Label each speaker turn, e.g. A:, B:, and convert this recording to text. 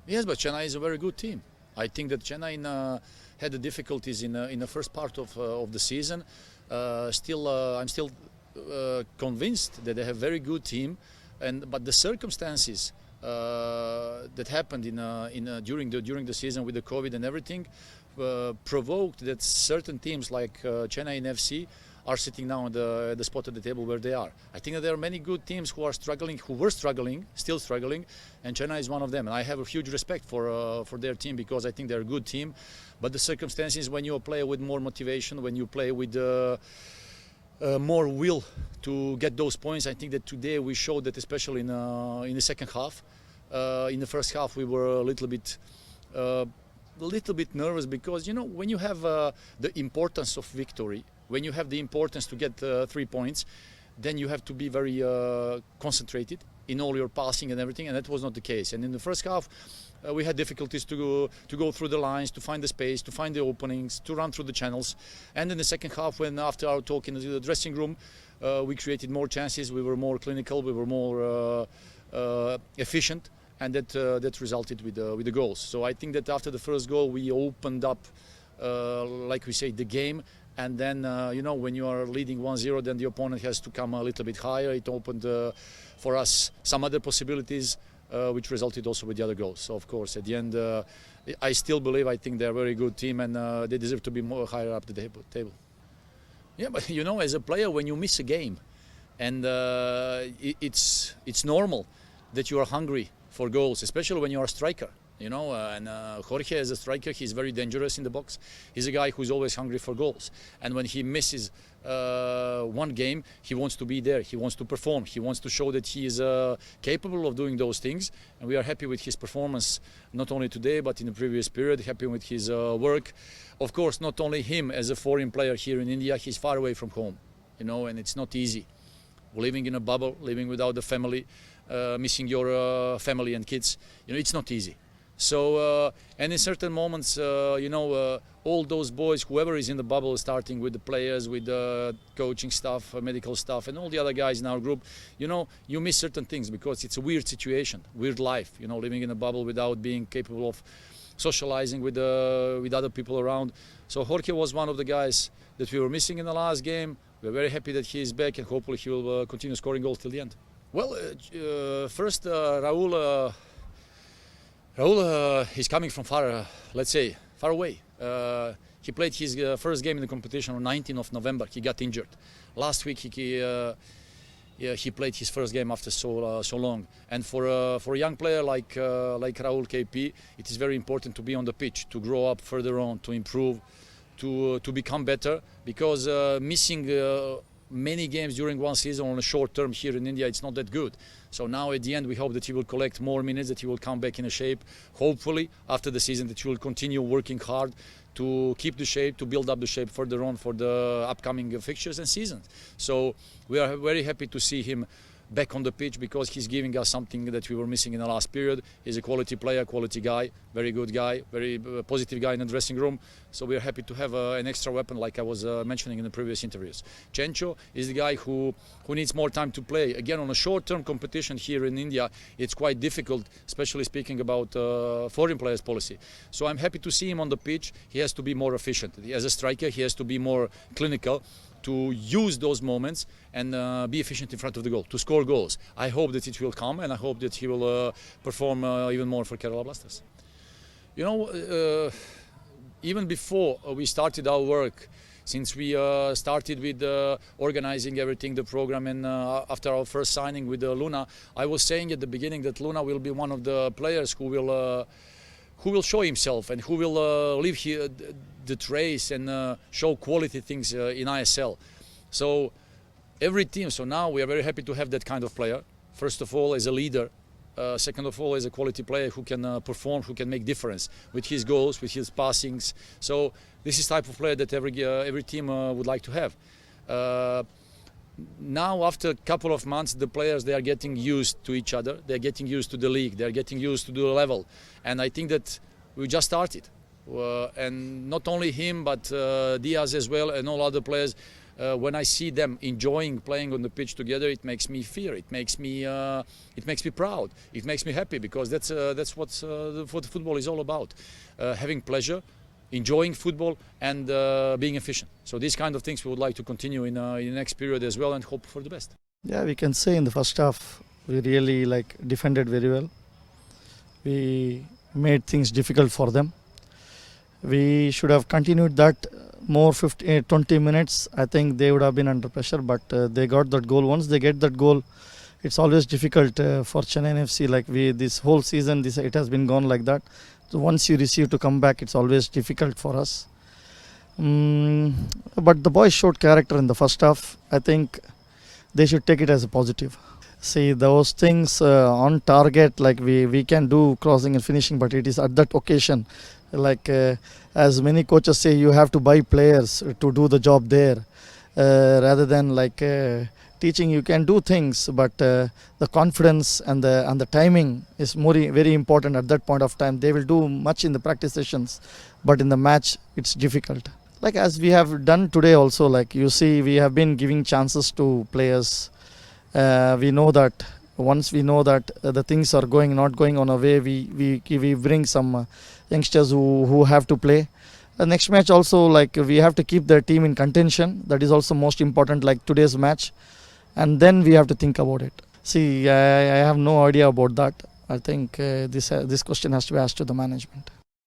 A: Yes, but Chennai is a very good team. I think that Chennai had the difficulties in the first part of the season. I'm still convinced that they have a very good team, but the circumstances that happened during the season with the COVID and everything provoked that certain teams like Chennaiyin FC are sitting now at the spot at the table where they are. I think that there are many good teams who were struggling, still struggling, and Chennai is one of them. And I have a huge respect for their team because I think they're a good team. But the circumstances, when you play with more motivation, when you play with more will to get those points, I think that today we showed that, especially in the second half. In the first half, we were a little bit nervous because, you know, when you have the importance of victory, when you have the importance to get 3 points, then you have to be very concentrated in all your passing and everything, and that was not the case. And in the first half, we had difficulties to go through the lines, to find the space, to find the openings, to run through the channels. And in the second half, when after our talk in the dressing room, we created more chances, we were more clinical, we were more efficient, and that resulted with the goals. So I think that after the first goal, we opened up, like we say, the game. And then, you know, when you are leading 1-0, then the opponent has to come a little bit higher. It opened for us some other possibilities, which resulted also with the other goals. So, of course, at the end, I still believe, I think they're a very good team and they deserve to be more higher up the table. Yeah, but, you know, as a player, when you miss a game, and it's normal that you are hungry for goals, especially when you are a striker. You know, and Jorge as a striker, he's very dangerous in the box. He's a guy who's always hungry for goals. And when he misses one game, he wants to be there. He wants to perform. He wants to show that he is capable of doing those things. And we are happy with his performance, not only today, but in the previous period, happy with his work. Of course, not only him as a foreign player here in India, he's far away from home, you know, and it's not easy. Living in a bubble, living without the family, missing your family and kids, you know, it's not easy. So, and in certain moments, you know, all those boys, whoever is in the bubble, starting with the players, with the coaching staff, medical staff, and all the other guys in our group, you know, you miss certain things because it's a weird situation, weird life, you know, living in a bubble without being capable of socializing with other people around. So Jorge was one of the guys that we were missing in the last game. We're very happy that he is back and hopefully he will continue scoring goals till the end. Well, first, Raul is coming from far, let's say, far away. He played his first game in the competition on 19th of November. He got injured. Last week he played his first game after so long. And for a young player like Raul KP, it is very important to be on the pitch, to grow up further on, to improve, to become better. Because missing many games during one season on a short term here in India, it's not that good. So now at the end we hope that he will collect more minutes, that he will come back in a shape. Hopefully after the season that he will continue working hard to keep the shape, to build up the shape further on for the upcoming fixtures and seasons. So we are very happy to see him back on the pitch because he's giving us something that we were missing in the last period. He's a quality player, quality guy, very good guy, very positive guy in the dressing room. So we're happy to have an extra weapon like I was mentioning in the previous interviews. Chencho is the guy who needs more time to play. Again, on a short-term competition here in India, it's quite difficult, especially speaking about foreign players policy. So I'm happy to see him on the pitch. He has to be more efficient. As a striker, he has to be more clinical, to use those moments and be efficient in front of the goal, to score goals. I hope that it will come and I hope that he will perform even more for Kerala Blasters. You know, even before we started our work, since we started with organizing everything, the program, and after our first signing with Luna, I was saying at the beginning that Luna will be one of the players who will show himself and who will leave here the trace and show quality things in ISL. So every team, so now we are very happy to have that kind of player. First of all, as a leader. Second of all, as a quality player who can perform, who can make difference with his goals, with his passings. So this is the type of player that every team would like to have. Now, after a couple of months, the players, they are getting used to each other. They're getting used to the league. They're getting used to the level. And I think that we just started. And not only him, but Diaz as well and all other players. when I see them enjoying playing on the pitch together, it makes me fear. It makes me proud. It makes me happy, because that's what football is all about: having pleasure, enjoying football, and being efficient. So these kind of things we would like to continue in the next period as well, and hope for the best.
B: Yeah, we can say in the first half we really defended very well. We made things difficult for them. We should have continued that more 20 minutes. I think they would have been under pressure, but they got that goal. Once they get that goal, it's always difficult for Chennaiyin FC. This whole season, it has been gone like that. So once you receive to come back, it's always difficult for us. But the boys showed character in the first half. I think they should take it as a positive. See, those things on target, we can do crossing and finishing, but it is at that occasion. As many coaches say, you have to buy players to do the job there, rather than teaching. You can do things, but the confidence and the timing is very important at that point of time. They will do much in the practice sessions, but in the match it's difficult. As we have done today also, you see, we have been giving chances to players. We know that once we know that the things are not going on a way, we bring some youngsters who have to play. The next match also, we have to keep the team in contention. That is also most important, like today's match. And then we have to think about it. See, I have no idea about that. I think this question has to be asked to the management.